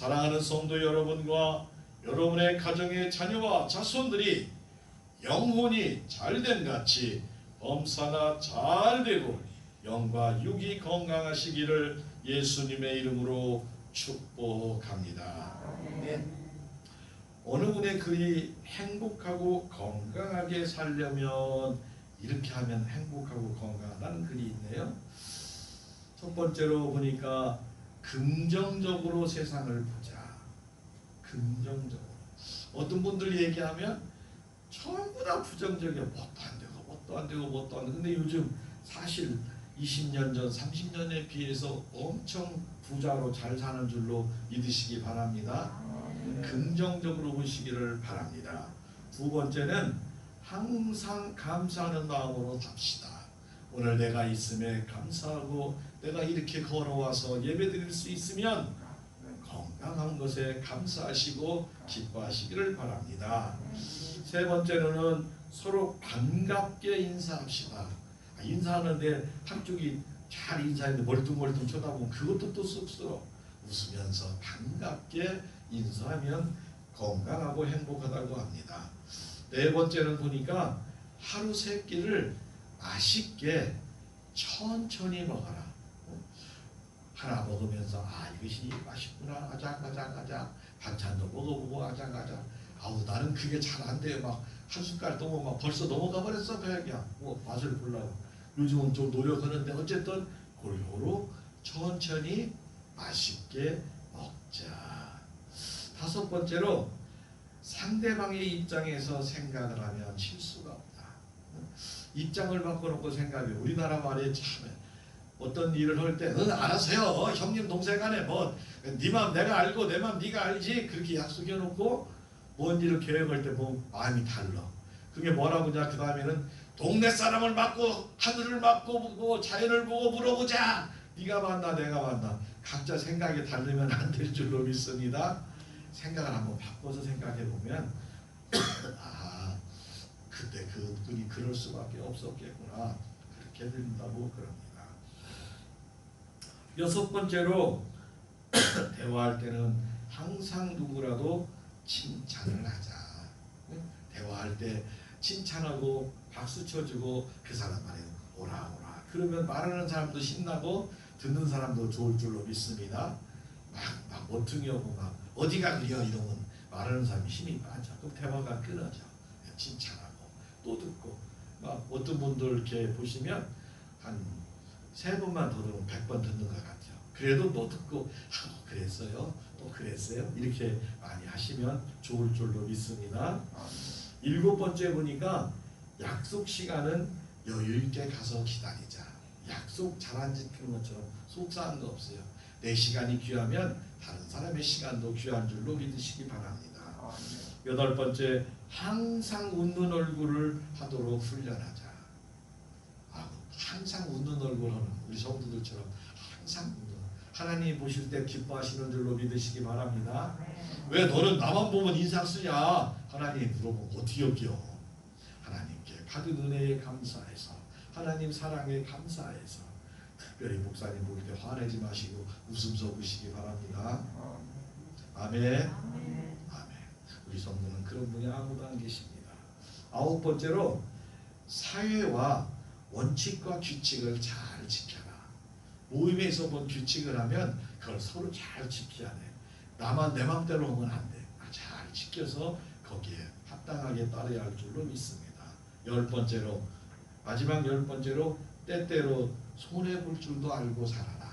사랑하는 성도 여러분과 여러분의 가정의 자녀와 자손들이 영혼이 잘됨 같이 범사가 잘되고 영과 육이 건강하시기를 예수님의 이름으로 축복합니다. 어느 분의 글이 행복하고 건강하게 살려면 이렇게 하면 행복하고 건강하다는 글이 있네요. 첫 번째로 보니까 긍정적으로 세상을 보자. 긍정적으로. 어떤 분들 얘기하면 전부 다 부정적이야. 뭣도 안 되고. 근데 요즘 사실 20년 전, 30년에 비해서 엄청 부자로 잘 사는 줄로 믿으시기 바랍니다. 긍정적으로 보시기를 바랍니다. 두 번째는 항상 감사하는 마음으로 삽시다. 오늘 내가 있음에 감사하고 내가 이렇게 걸어와서 예배드릴 수 있으면 건강한 것에 감사하시고 기뻐하시기를 바랍니다. 세 번째로는 서로 반갑게 인사합시다. 인사하는데 한쪽이 잘 인사했는데 멀뚱멀뚱 쳐다보면 그것도 또 쑥스러워. 웃으면서 반갑게 인사하면 건강하고 행복하다고 합니다. 네 번째는 보니까 하루 세 끼를 맛있게 천천히 먹어라. 하나 먹으면서 이것이 맛있구나. 아작아작. 반찬도 먹어보고 아작아작. 나는 그게 잘 안 돼요. 막 한 숟갈 떠먹으면 막 벌써 넘어가 버렸어. 배가 맛을 보려고. 요즘은 좀 노력하는데 어쨌든 골고루 천천히 맛있게 먹자. 다섯 번째로 상대방의 입장에서 생각을 하면 실수가 없다. 입장을 바꿔놓고 생각해. 우리나라 말에 참 어떤 일을 할 때 알았어요. 형님 동생 간에 네 맘 내가 알고 내 맘 네가 알지. 그렇게 약속해놓고 뭔 일을 계획할 때 마음이 달라. 그게 뭐라고 하냐. 그 다음에는 동네 사람을 맞고 하늘을 맞고 자연을 보고 물어보자. 네가 맞나 내가 맞나. 각자 생각이 다르면 안 될 줄로 믿습니다. 생각을 한번 바꿔서 생각해 보면 그때 그분이 그럴 수밖에 없었겠구나. 그렇게 된다고 그럽니다. 여섯 번째로 대화할 때는 항상 누구라도 칭찬을 하자. 대화할 때 칭찬하고 박수 쳐주고 그 사람 말에 오라. 그러면 말하는 사람도 신나고 듣는 사람도 좋을 줄로 믿습니다. 막 멋퉁이하고 막 어디가 그려 이러면 말하는 사람이 힘이 빠져. 그럼 대화가 끊어져. 칭찬하고 또 듣고 막 어떤 분들 이렇게 보시면 한 3번만 더 들으면 100번 듣는 것 같아요. 그래도 또 듣고 그랬어요. 또 그랬어요. 이렇게 많이 하시면 좋을 줄로 믿습니다. 7번째 보니까 약속 시간은 여유있게 가서 기다리자. 약속 잘 안 지키는 것처럼 속상한 거 없어요. 내 시간이 귀하면 다른 사람의 시간도 귀한 줄로 믿으시기 바랍니다. 8번째, 항상 웃는 얼굴을 하도록 훈련하자. 항상 웃는 얼굴 하는 우리 성도들처럼 항상 웃는. 하나님 보실 때 기뻐하시는 줄로 믿으시기 바랍니다. 왜 너는 나만 보면 인상 쓰냐? 하나님 물어보면 어떻게 여겨? 하나님께 받은 은혜에 감사해서 하나님 사랑에 감사해서 특별히 목사님 볼 때 화내지 마시고 웃음 섞으시기 바랍니다. 아멘. 우리 성도는 그런 분이 아무도 안 계십니다. 9번째로 사회와 원칙과 규칙을 잘 지켜라. 모임에서 본 규칙을 하면 그걸 서로 잘 지켜야 돼. 나만 내 맘대로 하면 안 돼. 잘 지켜서 거기에 합당하게 따라야 할 줄로 믿습니다. 10번째로 마지막 10번째로 때때로 손해볼 줄도 알고 살아라.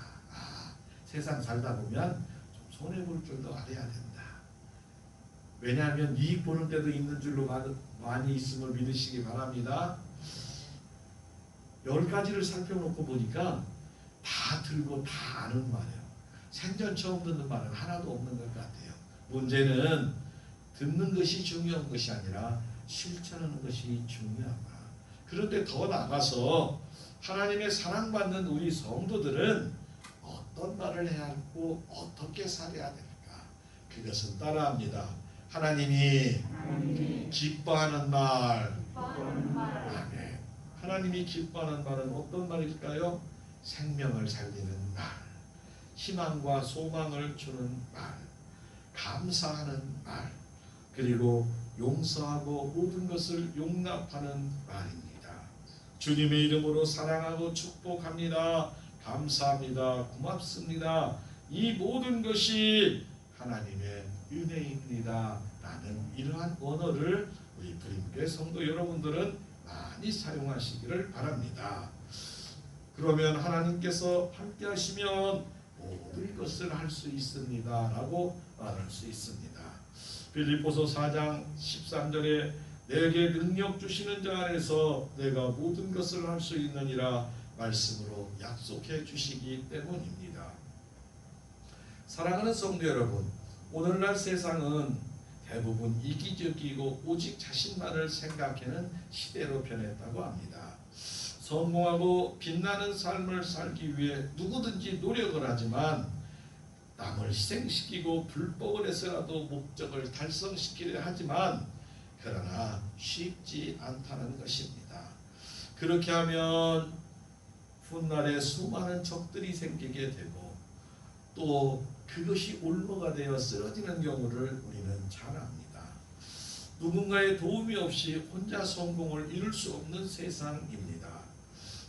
세상 살다 보면 좀 손해볼 줄도 알아야 된다. 왜냐하면 이익 보는 때도 있는 줄로 많이 있음을 믿으시기 바랍니다. 10가지를 살펴놓고 보니까 다 들고 다 아는 말이에요. 생전 처음 듣는 말은 하나도 없는 것 같아요. 문제는 듣는 것이 중요한 것이 아니라 실천하는 것이 중요하다. 그런데 더 나아가서 하나님의 사랑받는 우리 성도들은 어떤 말을 해야 하고 어떻게 살아야 될까? 그것은 따라합니다. 하나님이 기뻐하는 말. 아멘. 하나님이 기뻐하는 말은 어떤 말일까요? 생명을 살리는 말, 희망과 소망을 주는 말, 감사하는 말, 그리고 용서하고 모든 것을 용납하는 말입니다. 주님의 이름으로 사랑하고 축복합니다. 감사합니다. 고맙습니다. 이 모든 것이 하나님의 은혜입니다. 라는 이러한 언어를 우리 부림교회 성도 여러분들은 많이 사용하시기를 바랍니다. 그러면 하나님께서 함께 하시면 모든 것을 할 수 있습니다. 라고 말할 수 있습니다. 빌립보서 4장 13절에 내게 능력 주시는 자 안에서 내가 모든 것을 할 수 있느니라 말씀으로 약속해 주시기 때문입니다. 사랑하는 성도 여러분, 오늘날 세상은 대부분 이기적이고 오직 자신만을 생각하는 시대로 변했다고 합니다. 성공하고 빛나는 삶을 살기 위해 누구든지 노력을 하지만 남을 희생시키고 불법을 해서라도 목적을 달성시키려 하지만 그러나 쉽지 않다는 것입니다. 그렇게 하면 훗날에 수많은 적들이 생기게 되고 또 그것이 올무가 되어 쓰러지는 경우를 우리는 잘 압니다. 누군가의 도움이 없이 혼자 성공을 이룰 수 없는 세상입니다.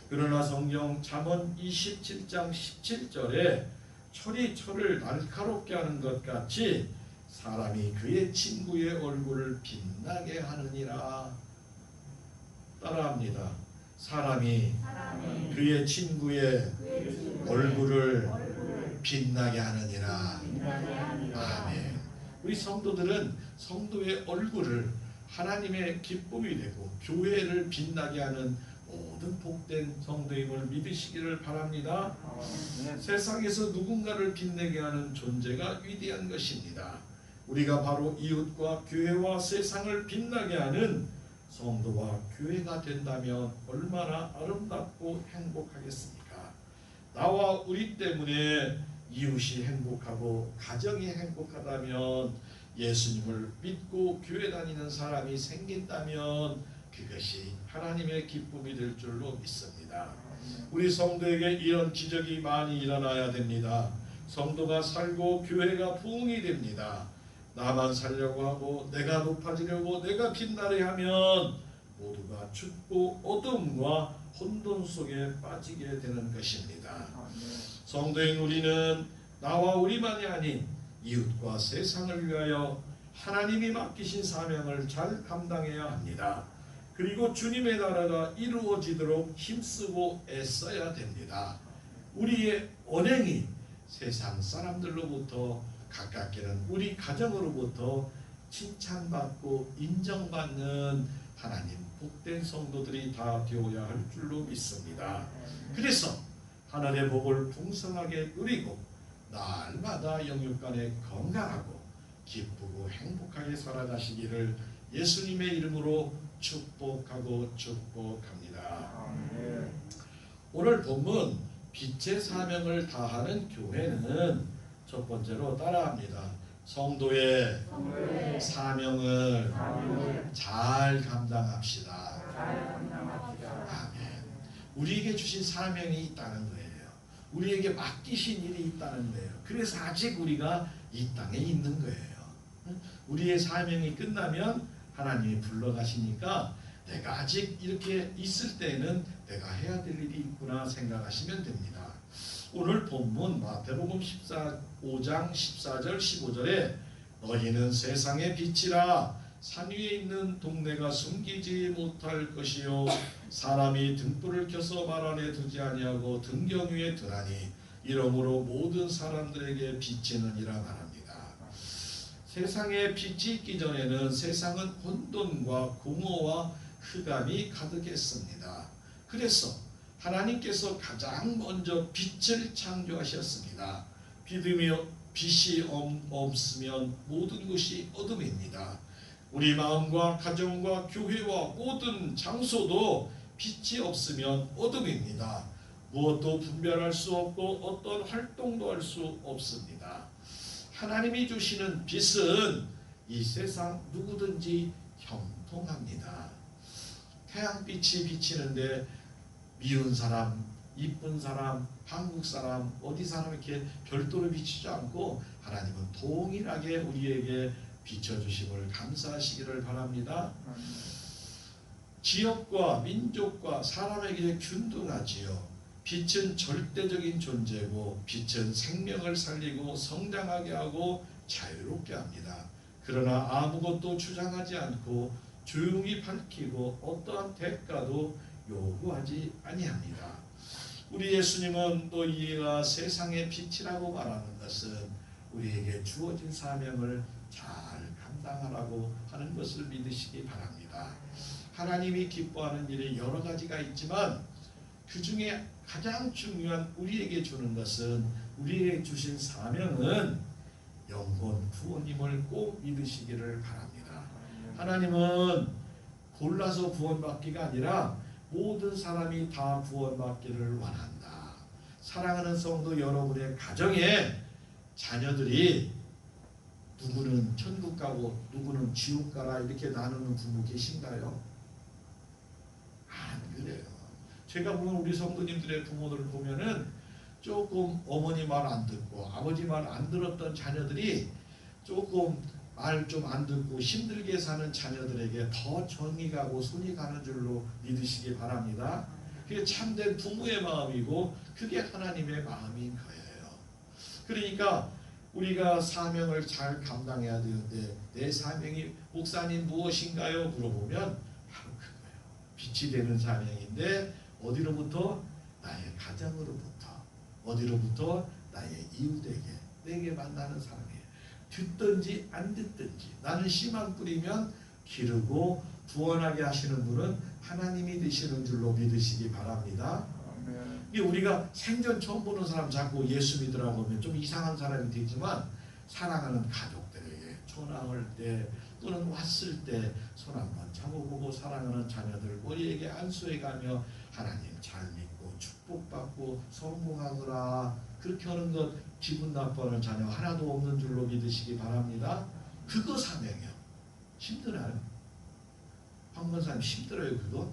그러나 성경 잠언 27장 17절에 철이 철을 날카롭게 하는 것 같이 사람이 그의 친구의 얼굴을 빛나게 하느니라. 따라합니다. 사람이 그의 친구의 얼굴을 빛나게 하느니라. 아멘. 우리 성도들은 성도의 얼굴을 하나님의 기쁨이 되고 교회를 빛나게 하는 모든 복된 성도임을 믿으시기를 바랍니다. 세상에서 누군가를 빛내게 하는 존재가 위대한 것입니다. 우리가 바로 이웃과 교회와 세상을 빛나게 하는 성도와 교회가 된다면 얼마나 아름답고 행복하겠습니까? 나와 우리 때문에 이웃이 행복하고 가정이 행복하다면, 예수님을 믿고 교회 다니는 사람이 생긴다면 그것이 하나님의 기쁨이 될 줄로 믿습니다. 우리 성도에게 이런 기적이 많이 일어나야 됩니다. 성도가 살고 교회가 부흥이 됩니다. 나만 살려고 하고 내가 높아지려고 내가 빛나려 하면 모두가 춥고 어둠과 혼돈 속에 빠지게 되는 것입니다. 성도인 우리는 나와 우리만이 아닌 이웃과 세상을 위하여 하나님이 맡기신 사명을 잘 감당해야 합니다. 그리고 주님의 나라가 이루어지도록 힘쓰고 애써야 됩니다. 우리의 언행이 세상 사람들로부터, 가깝게는 우리 가정으로부터 칭찬받고 인정받는 하나님 복된 성도들이 다 되어야 할 줄로 믿습니다. 그래서 하늘의 복을 풍성하게 누리고 날마다 영육간에 건강하고 기쁘고 행복하게 살아가시기를 예수님의 이름으로 축복하고 축복합니다. 오늘 본문 빛의 사명을 다하는 교회는 첫 번째로 따라합니다. 성도의 사명을 잘 감당합시다. 아멘. 우리에게 주신 사명이 있다는 거예요. 우리에게 맡기신 일이 있다는 거예요. 그래서 아직 우리가 이 땅에 있는 거예요. 우리의 사명이 끝나면 하나님이 불러가시니까 내가 아직 이렇게 있을 때는 내가 해야 될 일이 있구나 생각하시면 됩니다. 오늘 본문 마태복음 5장 14절 15절에 너희는 세상의 빛이라. 산 위에 있는 동네가 숨기지 못할 것이요 사람이 등불을 켜서 말 안에 두지 아니하고 등경 위에 두나니 이러므로 모든 사람들에게 비치느니라 말합니다. 세상에 빛이 있기 전에는 세상은 혼돈과 공허와 흑암이 가득했습니다. 그래서 하나님께서 가장 먼저 빛을 창조하셨습니다. 빛이 없으면 모든 것이 어둠입니다. 우리 마음과 가정과 교회와 모든 장소도 빛이 없으면 어둠입니다. 무엇도 분별할 수 없고 어떤 활동도 할 수 없습니다. 하나님이 주시는 빛은 이 세상 누구든지 형통합니다. 태양빛이 비치는데 미운 사람, 이쁜 사람, 한국 사람, 어디 사람 이렇게 별도로 비치지 않고 하나님은 동일하게 우리에게 비춰주심을 감사하시기를 바랍니다. 지역과 민족과 사람에게 균등하지요. 빛은 절대적인 존재고 빛은 생명을 살리고 성장하게 하고 자유롭게 합니다. 그러나 아무것도 주장하지 않고 조용히 밝히고 어떠한 대가도 요구하지 아니합니다. 우리 예수님은 또 이가 세상의 빛이라고 말하는 것은 우리에게 주어진 사명을 잘 감당하라고 하는 것을 믿으시기 바랍니다. 하나님이 기뻐하는 일이 여러 가지가 있지만 그 중에 가장 중요한 우리에게 주는 것은 우리에게 주신 사명은 영혼 구원임을 꼭 믿으시기를 바랍니다. 하나님은 골라서 구원받기가 아니라 모든 사람이 다 구원받기를 원한다. 사랑하는 성도 여러분의 가정에 자녀들이 누구는 천국 가고 누구는 지옥 가라 이렇게 나누는 부모 계신가요? 안 그래요. 제가 보면 우리 성도님들의 부모들을 보면은 조금 어머니 말 안 듣고 아버지 말 안 들었던 자녀들이 조금 말 좀 안 듣고 힘들게 사는 자녀들에게 더 정이 가고 손이 가는 줄로 믿으시기 바랍니다. 그게 참된 부모의 마음이고 그게 하나님의 마음인 거예요. 그러니까 우리가 사명을 잘 감당해야 되는데 내 사명이 목사님 무엇인가요? 물어보면 바로 그거예요. 빛이 되는 사명인데 어디로부터? 나의 가정으로부터. 어디로부터? 나의 이웃에게, 내게 만나는 사람이에요. 듣든지 안 듣든지 나는 씨만 뿌리면 기르고 구원하게 하시는 분은 하나님이 되시는 줄로 믿으시기 바랍니다. 이게 우리가 생전 처음 보는 사람 자꾸 예수 믿으라고 하면 좀 이상한 사람이 되지만 사랑하는 가족들에게 전화 올 때 또는 왔을 때 손 한번 잡아보고 사랑하는 자녀들 우리에게 안수해가며 하나님 잘 믿고 축복받고 성공하거라 그렇게 하는 것 기분 나빠하는 자녀 하나도 없는 줄로 믿으시기 바랍니다. 그거 사명이요. 힘드나요? 황건사님 힘들어요 그거?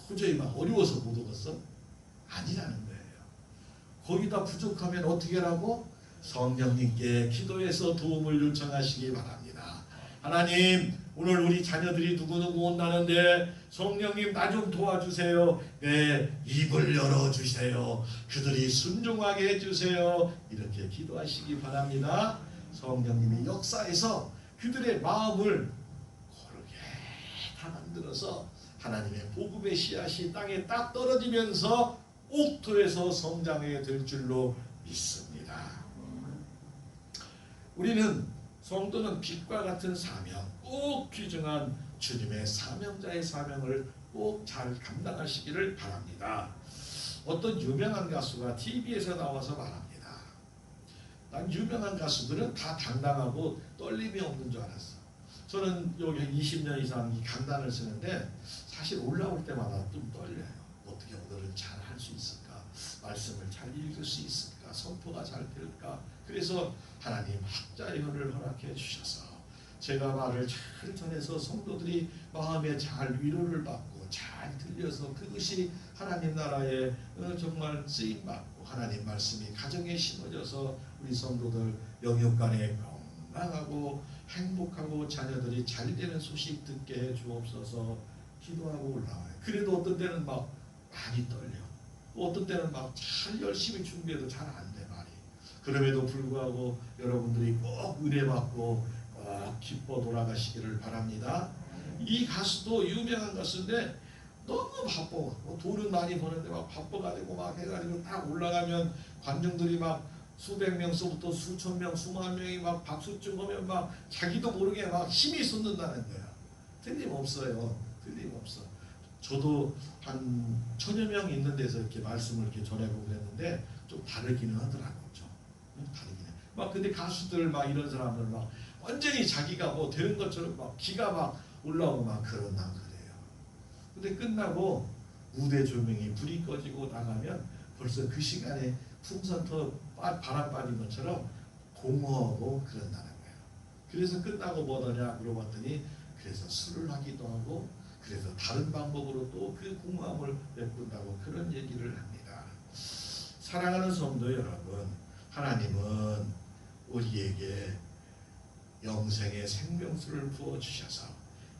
도저히 막 어려워서 못 오겠어? 아니라는 거예요. 거기다 부족하면 어떻게 하라고? 성령님께 기도해서 도움을 요청하시기 바랍니다. 하나님 오늘 우리 자녀들이 누구누구 온다는데 성령님 나 좀 도와주세요. 네, 입을 열어주세요. 그들이 순종하게 해주세요. 이렇게 기도하시기 바랍니다. 성령님이 역사에서 그들의 마음을 고르게 다 만들어서 하나님의 복음의 씨앗이 땅에 딱 떨어지면서 옥토에서 성장하게 될 줄로 믿습니다. 우리는 성도는 빛과 같은 사명, 꼭 귀중한 주님의 사명자의 사명을 꼭 잘 감당하시기를 바랍니다. 어떤 유명한 가수가 TV에서 나와서 말합니다. 난 유명한 가수들은 다 당당하고 떨림이 없는 줄 알았어. 저는 여기 20년 이상 이 강단을 쓰는데 사실 올라올 때마다 좀 떨려요. 어떻게 오늘은 잘 할 수 있을까? 말씀을 잘 읽을 수 있을까? 선포가 잘 될까? 그래서 하나님 학자연을 허락해 주셔서 제가 말을 잘 전해서 성도들이 마음에 잘 위로를 받고 잘 들려서 그것이 하나님 나라에 정말 쓰임받고 하나님 말씀이 가정에 심어져서 우리 성도들 영육간에 건강하고 행복하고 자녀들이 잘 되는 소식 듣게 해 주옵소서 기도하고 올라와요. 그래도 어떤 때는 막 많이 떨려. 어떤 때는 막 잘 열심히 준비해도 잘 안 돼 말이. 그럼에도 불구하고 여러분들이 꼭 은혜 받고 기뻐 돌아가시기를 바랍니다. 이 가수도 유명한 가수인데 너무 바빠. 돈은 많이 버는데 막 바빠가지고 막 해가지고 딱 올라가면 관중들이 막 수백 명서부터 수천 명, 수만 명이 막 박수쯤 하면 막 자기도 모르게 막 힘이 솟는다는 거야. 틀림없어요. 틀림없어. 저도 한 1000여 명 있는 데서 이렇게 말씀을 이렇게 전해보고 그랬는데 좀 다르기는 하더라고요. 좀 다르긴 해. 막 근데 가수들 막 이런 사람들 막 완전히 자기가 뭐 되는 것처럼 막 기가 막 올라오고 막 그런단 그래요. 근데 끝나고 무대 조명이 불이 꺼지고 나가면 벌써 그 시간에 풍선터 바람 빠진 것처럼 공허하고 그런다는 거예요. 그래서 끝나고 뭐더냐 물어봤더니 그래서 술을 하기도 하고 그래서 다른 방법으로 또 그 공허함을 메꾼다고 그런 얘기를 합니다. 사랑하는 성도 여러분, 하나님은 우리에게 영생의 생명수를 부어주셔서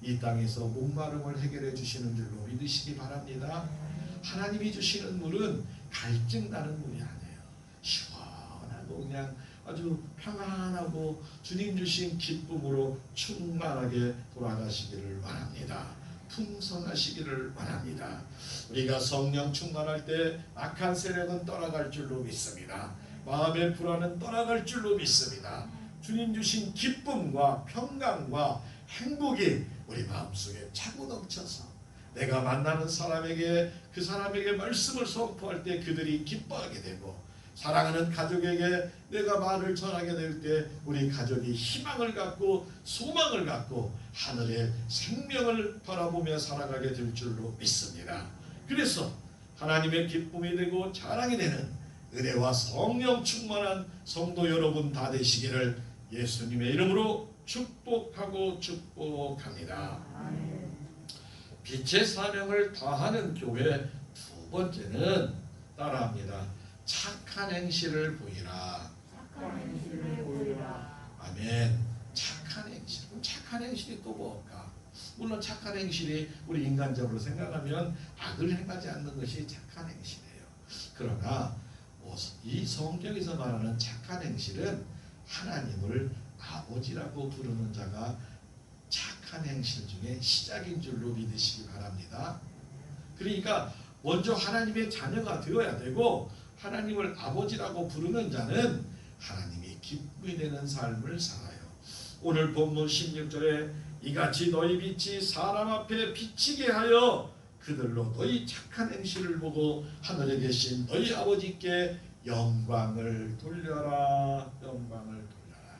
이 땅에서 목마름을 해결해 주시는 줄로 믿으시기 바랍니다. 하나님이 주시는 물은 갈증 나는 물이 아니에요. 시원하고 그냥 아주 평안하고 주님 주신 기쁨으로 충만하게 돌아가시기를 원합니다. 풍성하시기를 원합니다. 우리가 성령 충만할 때 악한 세력은 떠나갈 줄로 믿습니다. 마음의 불안은 떠나갈 줄로 믿습니다. 주님 주신 기쁨과 평강과 행복이 우리 마음속에 차고 넘쳐서 내가 만나는 사람에게 그 사람에게 말씀을 선포할 때 그들이 기뻐하게 되고 사랑하는 가족에게 내가 말을 전하게 될 때 우리 가족이 희망을 갖고 소망을 갖고 하늘의 생명을 바라보며 살아가게 될 줄로 믿습니다. 그래서 하나님의 기쁨이 되고 자랑이 되는 은혜와 성령 충만한 성도 여러분 다 되시기를 예수님의 이름으로 축복하고 축복합니다. 빛의 사명을 다하는 교회 두 번째는 따라합니다. 착한 행실을 보이라. 착한 행실을 보이라. 아멘. 착한 행실. 그럼 착한 행실이 또 뭘까? 물론 착한 행실이 우리 인간적으로 생각하면 악을 행하지 않는 것이 착한 행실이에요. 그러나 이 성경에서 말하는 착한 행실은 하나님을 아버지라고 부르는 자가 착한 행실 중에 시작인 줄로 믿으시기 바랍니다. 그러니까 먼저 하나님의 자녀가 되어야 되고 하나님을 아버지라고 부르는 자는 하나님이 기쁨이 되는 삶을 살아요. 오늘 본문 16절에 이같이 너희 빛이 사람 앞에 비치게 하여 그들로 너희 착한 행실을 보고 하늘에 계신 너희 아버지께 영광을 돌려라. 영광을 돌려라.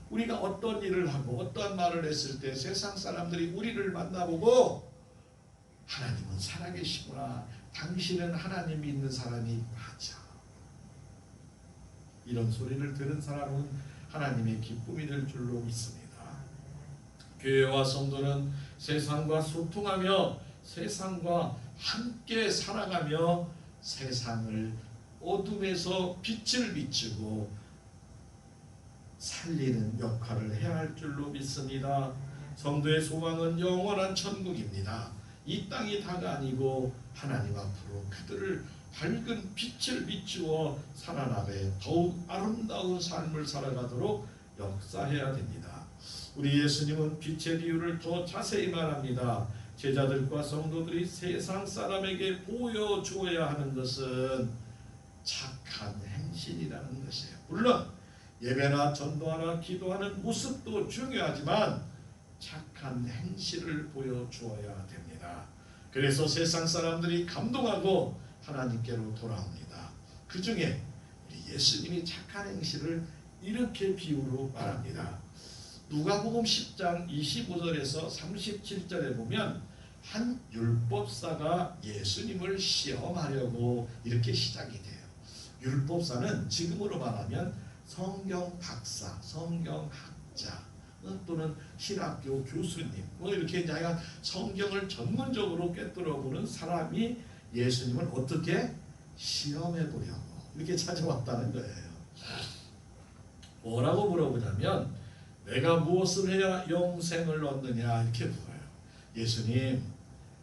우리가 어떤 일을 하고 어떠한 말을 했을 때 세상 사람들이 우리를 만나보고 하나님은 살아계시구나, 당신은 하나님 믿는 사람이 맞아, 이런 소리를 들은 사람은 하나님의 기쁨이 될 줄로 믿습니다. 교회와 성도는 세상과 소통하며 세상과 함께 살아가며 세상을 어둠에서 빛을 비추고 살리는 역할을 해야 할 줄로 믿습니다. 성도의 소망은 영원한 천국입니다. 이 땅이 다가 아니고 하나님 앞으로 그들을 밝은 빛을 비추어 살아나게 더욱 아름다운 삶을 살아가도록 역사해야 됩니다. 우리 예수님은 빛의 비유를 더 자세히 말합니다. 제자들과 성도들이 세상 사람에게 보여주어야 하는 것은 착한 행실이라는 것이에요. 물론 예배나 전도하나 기도하는 모습도 중요하지만 착한 행실을 보여주어야 됩니다. 그래서 세상 사람들이 감동하고 하나님께로 돌아옵니다. 그 중에 우리 예수님이 착한 행실을 이렇게 비유로 말합니다. 누가복음 10장 25절에서 37절에 보면 한 율법사가 예수님을 시험하려고 이렇게 시작이 돼요. 율법사는 지금으로 말하면 성경 박사, 성경 학자 또는 신학교 교수님 이렇게 자기가 성경을 전문적으로 꿰뚫어 보는 사람이 예수님을 어떻게 시험해 보려고 이렇게 찾아왔다는 거예요. 뭐라고 물어보냐면 내가 무엇을 해야 영생을 얻느냐 이렇게 물어요. 예수님,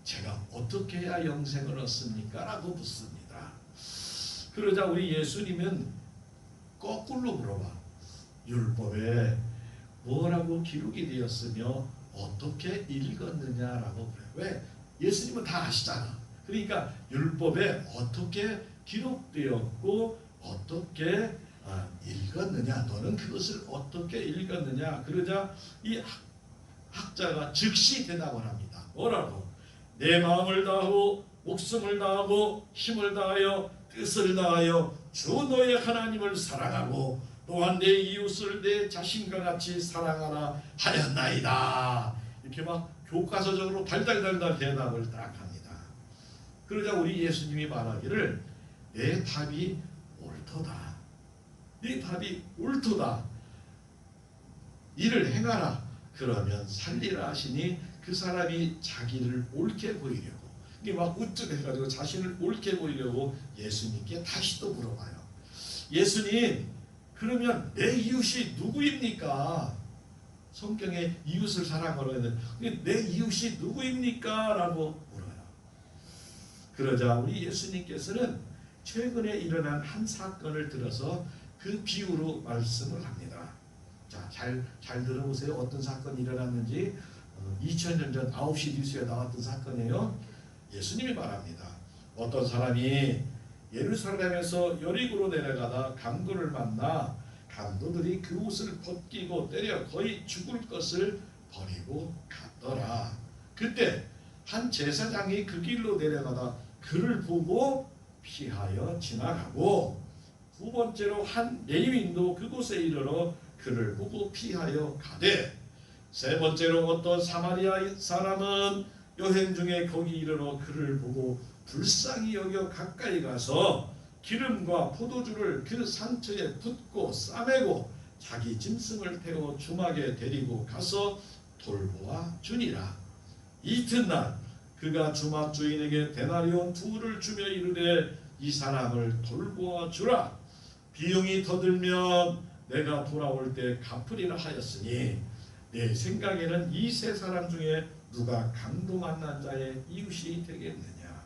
제가 어떻게 해야 영생을 얻습니까? 라고 묻습니다. 그러자 우리 예수님은 거꾸로 물어봐. 율법에 뭐라고 기록이 되었으며 어떻게 읽었느냐라고 그래요. 왜? 예수님은 다 아시잖아. 그러니까 율법에 어떻게 기록되었고 어떻게 읽었느냐, 너는 그것을 어떻게 읽었느냐. 그러자 이 학자가 즉시 대답을 합니다. 뭐라고? 내 마음을 다하고 목숨을 다하고 힘을 다하여 뜻을 다하여 주 너의 하나님을 사랑하고 또한 내 이웃을 내 자신과 같이 사랑하라 하였나이다. 이렇게 막 교과서적으로 달달달달 대답을 딱 합니다. 그러자 우리 예수님이 말하기를 내 답이 옳도다. 네 답이 옳도다. 이를 행하라. 그러면 살리라 하시니 그 사람이 자기를 옳게 보이려고 이게 막 우쭐해가지고 자신을 옳게 보이려고 예수님께 다시 또 물어봐요. 예수님, 그러면 내 이웃이 누구입니까? 성경에 이웃을 사랑하라 했는데 내 이웃이 누구입니까? 라고 물어요. 그러자 우리 예수님께서는 최근에 일어난 한 사건을 들어서 그 비유로 말씀을 합니다. 자, 잘 들어보세요. 어떤 사건이 일어났는지. 2000년 전 9시 뉴스에 나왔던 사건이에요. 예수님이 말합니다. 어떤 사람이 예루살렘에서 여리고로 내려가다 강도를 만나 강도들이 그 옷을 벗기고 때려 거의 죽을 것을 버리고 갔더라. 그때 한 제사장이 그 길로 내려가다 그를 보고 피하여 지나가고, 두 번째로 한 레위인도 그곳에 이르러 그를 보고 피하여 가되, 세 번째로 어떤 사마리아 사람은 여행 중에 거기 이르러 그를 보고 불쌍히 여겨 가까이 가서 기름과 포도주를 그 상처에 붓고 싸매고 자기 짐승을 태워 주막에 데리고 가서 돌보아 주니라. 이튿날 그가 주막 주인에게 데나리온 둘을 주며 이르되 이 사람을 돌보아 주라. 비용이 더 들면 내가 돌아올 때 갚으리라 하였으니 내 생각에는 이 세 사람 중에 누가 강도 만난 자의 이웃이 되겠느냐.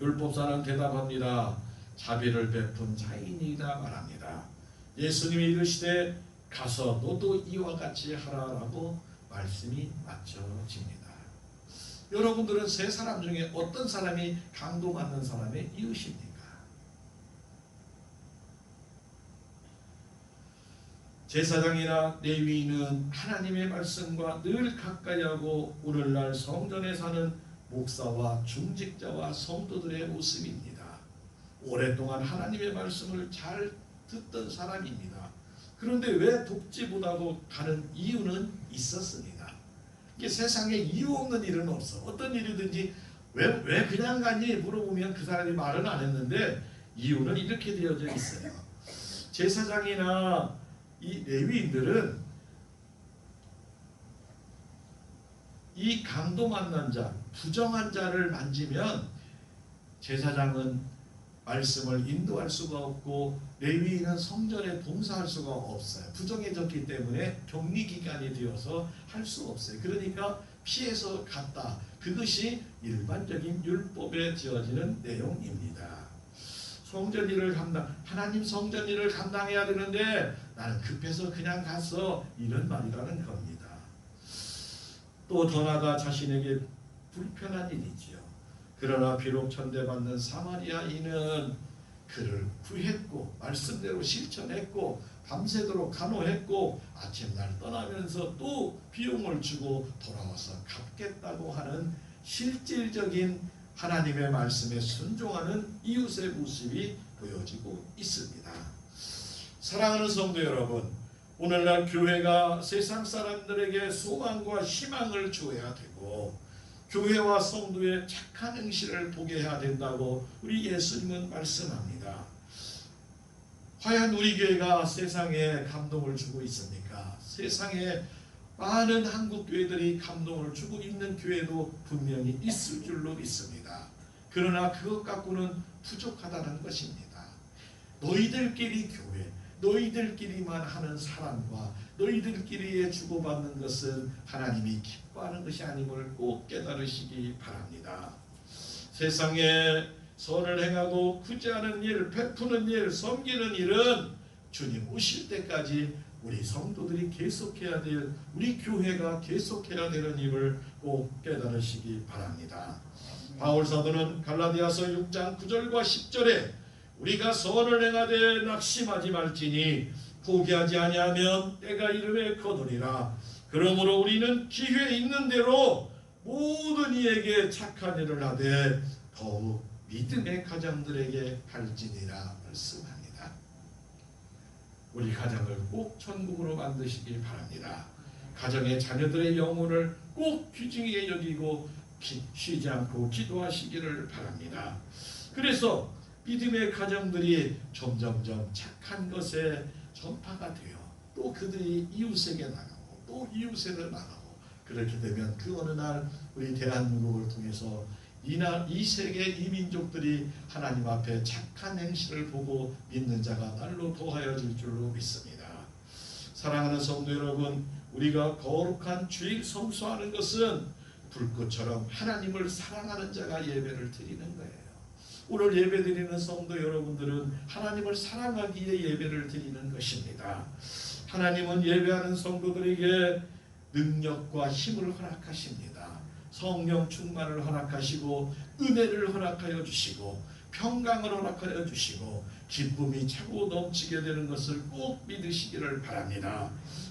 율법사는 대답합니다. 자비를 베푼 자인이다 말합니다. 예수님이 이르시되 가서 너도 이와 같이 하라라고 말씀이 맞춰집니다. 여러분들은 세 사람 중에 어떤 사람이 강도 맞는 사람의 이웃입니까? 제사장이나 레위인은 하나님의 말씀과 늘 가까이하고 오늘날 성전에 사는 목사와 중직자와 성도들의 모습입니다. 오랫동안 하나님의 말씀을 잘 듣던 사람입니다. 그런데 왜 돕지 못하고 가는 이유는 있었습니다. 이게 세상에 이유 없는 일은 없어. 어떤 일이든지 왜 그냥 가니 물어보면 그 사람이 말은 안 했는데 이유는 이렇게 되어져 있어요. 제사장이나 이 레위인들은 이 강도 만난 자, 부정한 자를 만지면 제사장은 말씀을 인도할 수가 없고 레위인은 성전에 봉사할 수가 없어요. 부정해졌기 때문에 격리기간이 되어서 할 수 없어요. 그러니까 피해서 갔다. 그것이 일반적인 율법에 지어지는 내용입니다. 성전 일을 하나님 성전 일을 감당해야 되는데 나는 급해서 그냥 갔어. 이런 말이라는 겁니다. 또 더 나아가 자신에게 불편한 일이지요. 그러나 비록 천대받는 사마리아인은 그를 구했고 말씀대로 실천했고 밤새도록 간호했고 아침날 떠나면서 또 비용을 주고 돌아와서 갚겠다고 하는 실질적인 하나님의 말씀에 순종하는 이웃의 모습이 보여지고 있습니다. 사랑하는 성도 여러분, 오늘날 교회가 세상 사람들에게 소망과 희망을 주어야 되고 교회와 성도의 착한 행실을 보게 해야 된다고 우리 예수님은 말씀합니다. 과연 우리 교회가 세상에 감동을 주고 있습니까? 세상에 많은 한국 교회들이 감동을 주고 있는 교회도 분명히 있을 줄로 믿습니다. 그러나 그것 갖고는 부족하다는 것입니다. 너희들끼리 교회, 너희들끼리만 하는 사랑과 너희들끼리의 주고받는 것은 하나님이 기뻐하는 것이 아님을 꼭 깨달으시기 바랍니다. 세상에 선을 행하고 구제하는 일, 베푸는 일, 섬기는 일은 주님 오실 때까지 우리 성도들이 계속해야 될, 우리 교회가 계속해야 되는 일을 꼭 깨달으시기 바랍니다. 바울 사도는 갈라디아서 6장 9절과 10절에 우리가 선을 행하되 낙심하지 말지니 포기하지 아니하면 때가 이름에 거두리라. 그러므로 우리는 기회 있는 대로 모든 이에게 착한 일을 하되 더욱 믿음의 가정들에게 할지니라 말씀합니다. 우리 가정을 꼭 천국으로 만드시기 바랍니다. 가정의 자녀들의 영혼을 꼭 귀중히 여기고 쉬지 않고 기도하시기를 바랍니다. 그래서 믿음의 가정들이 점점점 착한 것에 전파가 되어 또 그들이 이웃에게 나가고 또 이웃에게 나가고 그렇게 되면 그 어느 날 우리 대한민국을 통해서 이 세계 이민족들이 하나님 앞에 착한 행실을 보고 믿는 자가 날로 더하여질 줄로 믿습니다. 사랑하는 성도 여러분, 우리가 거룩한 주일 성수하는 것은 불꽃처럼 하나님을 사랑하는 자가 예배를 드리는 거예요. 오늘 예배 드리는 성도 여러분들은 하나님을 사랑하기에 예배를 드리는 것입니다. 하나님은 예배하는 성도들에게 능력과 힘을 허락하십니다. 성령 충만을 허락하시고 은혜를 허락하여 주시고 평강을 허락하여 주시고 기쁨이 차고 넘치게 되는 것을 꼭 믿으시기를 바랍니다.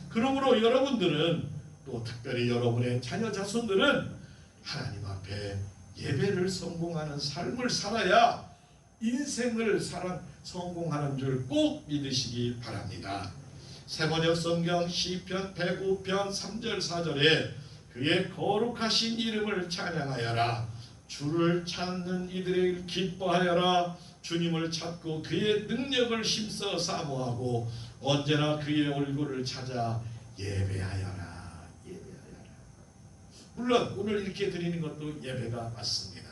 그러므로 여러분들은 또 특별히 여러분의 자녀 자손들은 하나님 앞에 예배를 성공하는 삶을 살아야 인생을 성공하는 줄 꼭 믿으시기 바랍니다. 세번역 성경 시편 105편 3절 4절에 그의 거룩하신 이름을 찬양하여라. 주를 찾는 이들을 기뻐하여라. 주님을 찾고 그의 능력을 힘써 사모하고 언제나 그의 얼굴을 찾아 예배하여라. 예배하여라. 물론 오늘 이렇게 드리는 것도 예배가 맞습니다.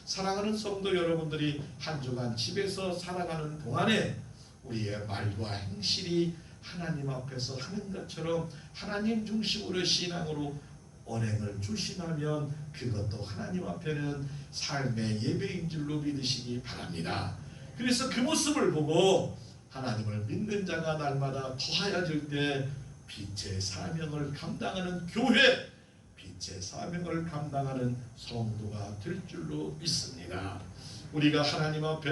사랑하는 성도 여러분들이 한 주간 집에서 살아가는 동안에 우리의 말과 행실이 하나님 앞에서 하는 것처럼 하나님 중심으로 신앙으로 언행을 조심하면 그것도 하나님 앞에는 삶의 예배인 줄로 믿으시기 바랍니다. 그래서 그 모습을 보고 하나님을 믿는 자가 날마다 더하여질 때 빛의 사명을 감당하는 교회, 빛의 사명을 감당하는 성도가 될 줄로 믿습니다. 우리가 하나님 앞에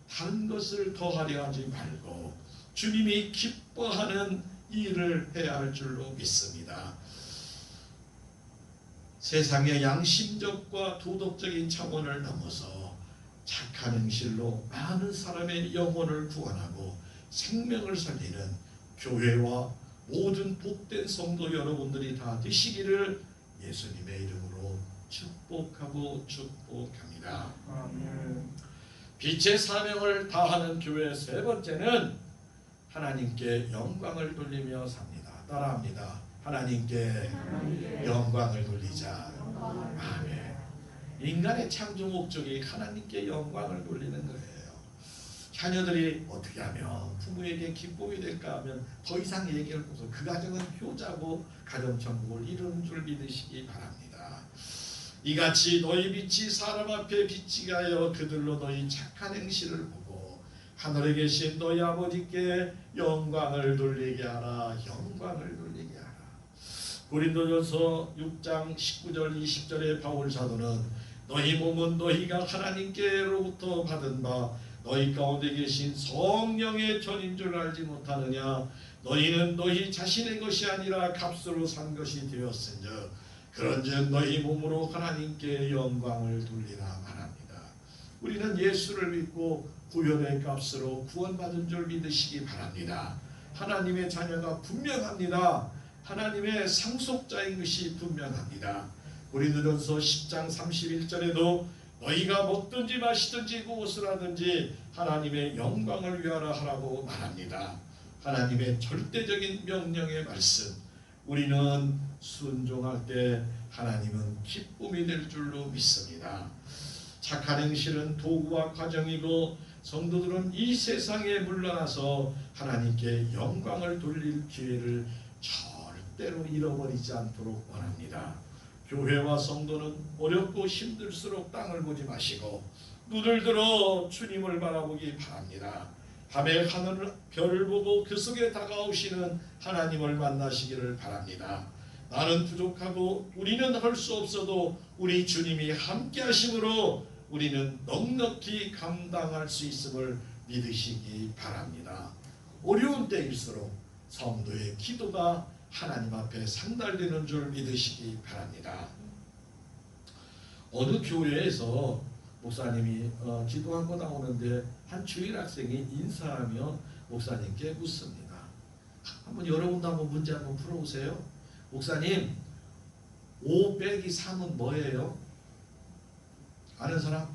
다른 것을 더하려 하지 말고 주님이 기뻐하는 일을 해야 할 줄로 믿습니다. 세상의 양심적과 도덕적인 차원을 넘어서 착한 행실로 많은 사람의 영혼을 구원하고 생명을 살리는 교회와 모든 복된 성도 여러분들이 다 되시기를 예수님의 이름으로 축복하고 축복합니다. 아멘. 빛의 사명을 다하는 교회 세 번째는 하나님께 영광을 돌리며 삽니다. 따라합니다. 하나님께 영광을 돌리자. 아멘. 인간의 창조 목적이 하나님께 영광을 돌리는 거예요. 자녀들이 어떻게 하면 부모에게 기쁨이 될까 하면 더 이상 얘기할 것 없어. 그 가정은 효자고 가정천국을 이루는 줄 믿으시기 바랍니다. 이같이 너희 빛이 사람 앞에 비치게 하여 그들로 너희 착한 행실을 보고 하늘에 계신 너희 아버지께 영광을 돌리게 하라. 영광을 돌리게 하라. 고린도전서 6장 19절 20절의 바울 사도는 너희 몸은 너희가 하나님께로부터 받은 바 너희 가운데 계신 성령의 전인 줄 알지 못하느냐. 너희는 너희 자신의 것이 아니라 값으로 산 것이 되었은즉 그런즉 너희 몸으로 하나님께 영광을 돌리라 말합니다. 우리는 예수를 믿고 구원의 값으로 구원받은 줄 믿으시기 바랍니다. 하나님의 자녀가 분명합니다. 하나님의 상속자인 것이 분명합니다. 고린도전서 10장 31절에도 너희가 먹든지 마시든지 무엇을 하든지 하나님의 영광을 위하여 하라고 말합니다. 하나님의 절대적인 명령의 말씀, 우리는 순종할 때 하나님은 기쁨이 될 줄로 믿습니다. 착한 행실은 도구와 과정이고 성도들은 이 세상에 물러나서 하나님께 영광을 돌릴 기회를 절대로 잃어버리지 않도록 원합니다. 교회와 성도는 어렵고 힘들수록 땅을 보지 마시고 눈을 들어 주님을 바라보기 바랍니다. 밤에 하늘 별을 보고 그 속에 다가오시는 하나님을 만나시기를 바랍니다. 나는 부족하고 우리는 할 수 없어도 우리 주님이 함께 하심으로 우리는 넉넉히 감당할 수 있음을 믿으시기 바랍니다. 어려운 때일수록 성도의 기도가 하나님 앞에 상달되는 줄 믿으시기 바랍니다. 어느 교회에서 목사님이 기도하고 나오는데 한 주일 학생이 인사하며 목사님께 묻습니다. 한번 여러분도 한번 문제 한번 풀어보세요. 목사님, 5 빼기 3은 뭐예요? 아는 사람?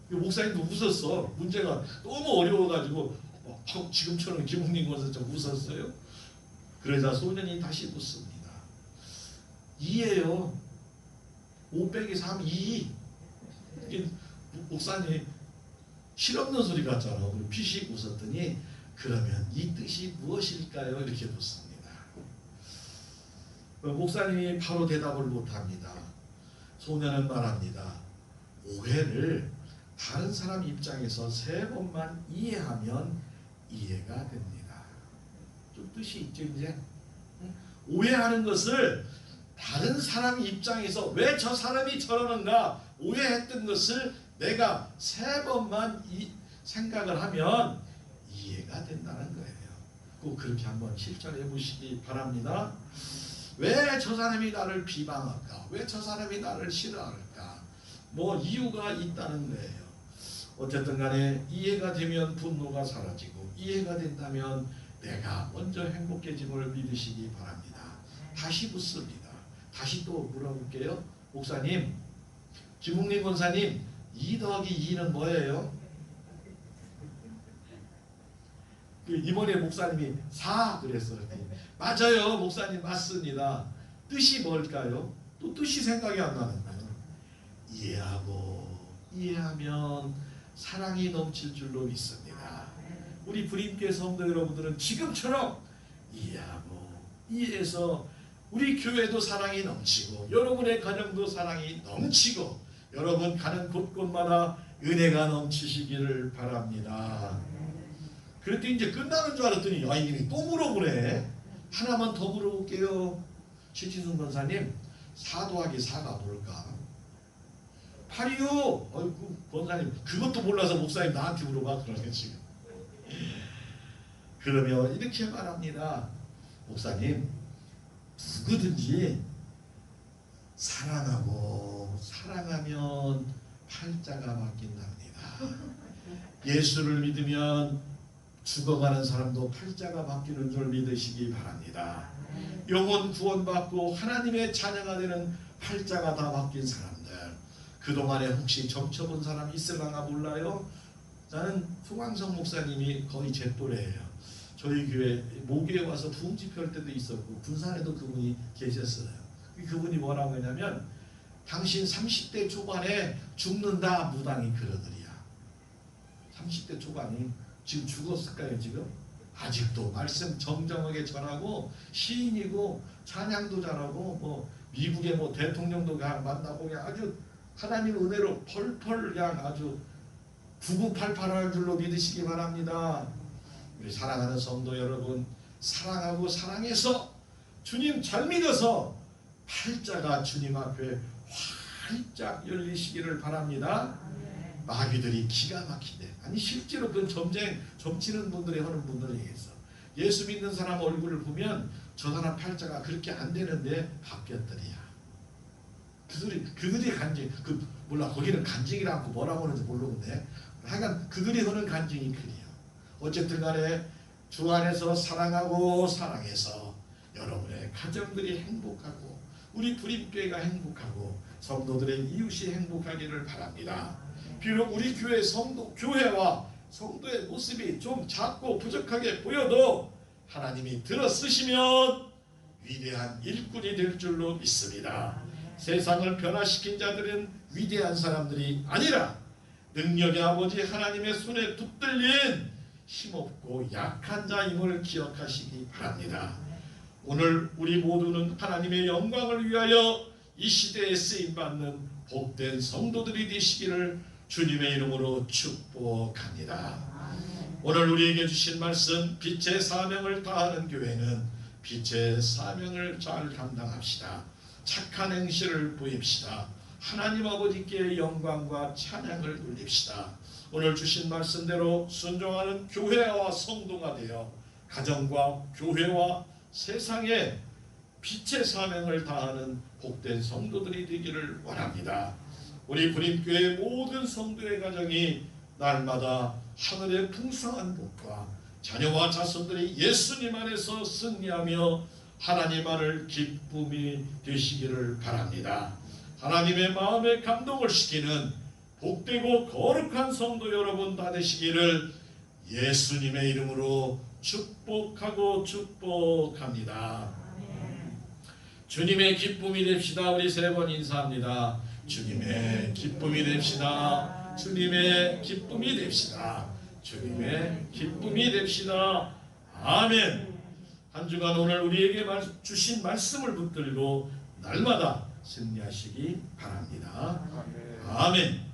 목사님도 웃었어. 문제가 너무 어려워가지고 지금처럼 김웅님 권사처럼 웃었어요. 그러자 소년이 다시 묻습니다. 2예요. 5 빼기 3, 2. 이게 목사님 실없는 소리 같잖아. 우리 피식 웃었더니 그러면 이 뜻이 무엇일까요? 이렇게 묻습니다. 목사님이 바로 대답을 못합니다. 소녀는 말합니다. 오해를 다른 사람 입장에서 3번만 이해하면 이해가 됩니다. 좀 뜻이 있죠 이제? 오해하는 것을 다른 사람 입장에서 왜 저 사람이 저러는가 오해했던 것을 내가 3번만 생각을 하면 이해가 된다는 거예요. 꼭 그렇게 한번 실천해 보시기 바랍니다. 왜 저 사람이 나를 비방할까? 왜 저 사람이 나를 싫어할까? 뭐 이유가 있다는 거예요. 어쨌든 간에 이해가 되면 분노가 사라지고 이해가 된다면 내가 먼저 행복해짐을 믿으시기 바랍니다. 다시 묻습니다. 다시 또 물어볼게요. 목사님, 김웅림 권사님, 2 더하기 2는 뭐예요? 이번에 목사님이 4 그랬어요. 맞아요, 목사님 맞습니다. 뜻이 뭘까요? 또 뜻이 생각이 안 나는 거예요. 이해하면 사랑이 넘칠 줄로 믿습니다. 우리 불임교회 성도 여러분들은 지금처럼 이해해서 우리 교회도 사랑이 넘치고 여러분의 가정도 사랑이 넘치고 여러분 가는 곳곳마다 은혜가 넘치시기를 바랍니다. 그랬더니 이제 끝나는 줄 알았더니 이님이 또 물어보네. 하나만 더 물어볼게요. 최치순 권사님, 4 더하기 4가 뭘까? 8이요. 어이구 권사님 그것도 몰라서 목사님 나한테 물어봐 그러네 지금. 그러면 이렇게 말합니다. 목사님, 누구든지 사랑하면 팔자가 바뀐답니다. 예수를 믿으면 죽어가는 사람도 팔자가 바뀌는 줄 믿으시기 바랍니다. 영혼 구원받고 하나님의 자녀가 되는 팔자가 다 바뀐 사람들, 그동안에 혹시 점쳐본 사람 있을랑가 몰라요? 나는 송광성 목사님이 거의 제 또래예요. 저희 교회 모교에 와서 부흥 집회할 때도 있었고 군산에도 그분이 계셨어요. 그분이 뭐라고 했냐면 당신 30대 초반에 죽는다 무당이 그러더리야. 30대 초반이 지금 죽었을까요 지금? 아직도 말씀 정정하게 전하고 시인이고 찬양도 잘하고 뭐 미국의 뭐 대통령도 그냥 만나고 그냥 아주 하나님 은혜로 펄펄 그냥 아주 9988하는 줄로 믿으시기 바랍니다. 우리 사랑하는 성도 여러분, 사랑하고 사랑해서 주님 잘 믿어서 팔자가 주님 앞에 활짝 열리시기를 바랍니다. 마귀들이 기가 막히대. 아니 실제로 그 점치는 분들이 하는 분들이 있어. 예수 믿는 사람 얼굴을 보면 저 사람 팔자가 그렇게 안 되는데 바뀌었더리야. 그들이 간증, 몰라 거기는 간증이라고 뭐라고 하는지 모르는데 하여간 그들이 하는 간증이 그래요. 어쨌든 간에 주 안에서 사랑하고 사랑해서 여러분의 가정들이 행복하고 우리 불임교회가 행복하고 성도들의 이웃이 행복하기를 바랍니다. 비록 우리 교회 교회와 성도의 모습이 좀 작고 부족하게 보여도 하나님이 들어 쓰시면 위대한 일꾼이 될 줄로 믿습니다. 세상을 변화시킨 자들은 위대한 사람들이 아니라 능력의 아버지 하나님의 손에 붙들린 힘없고 약한 자임을 기억하시기 바랍니다. 오늘 우리 모두는 하나님의 영광을 위하여 이 시대에 쓰임받는 복된 성도들이 되시기를 주님의 이름으로 축복합니다. 오늘 우리에게 주신 말씀, 빛의 사명을 다하는 교회는 빛의 사명을 잘 감당합시다. 착한 행실을 보입시다. 하나님 아버지께 영광과 찬양을 돌립시다. 오늘 주신 말씀대로 순종하는 교회와 성도가 되어 가정과 교회와 세상에 빛의 사명을 다하는 복된 성도들이 되기를 원합니다. 우리 불임교회 모든 성도의 가정이 날마다 하늘의 풍성한 복과 자녀와 자손들이 예수님 안에서 승리하며 하나님만을 기쁨이 되시기를 바랍니다. 하나님의 마음에 감동을 시키는 복되고 거룩한 성도 여러분 다 되시기를 예수님의 이름으로 축복하고 축복합니다. 주님의 기쁨이 됩시다. 우리 세 번 인사합니다. 주님의 기쁨이 됩시다. 주님의 기쁨이 됩시다. 주님의 기쁨이 됩시다. 아멘. 한 주간 오늘 우리에게 주신 말씀을 붙들고 날마다 승리하시기 바랍니다. 아멘.